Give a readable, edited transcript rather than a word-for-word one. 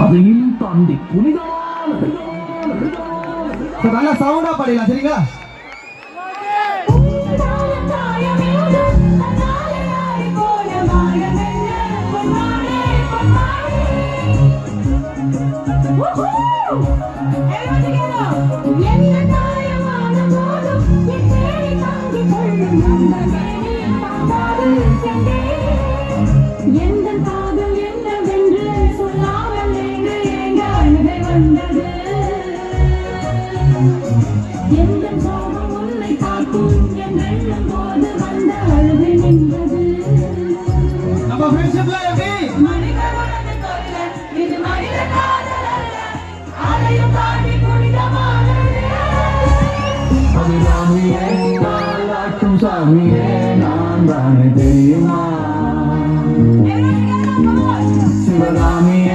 அதையும் தாண்டி புனிதமான நல்லா சவுண்டா பாடிடலாம் சரிங்களா? நம்ம ஃப்ரெண்ட்ஷிப்ல எப்படி அபிராமியே காலாட்டும் சாமியே நான் தானே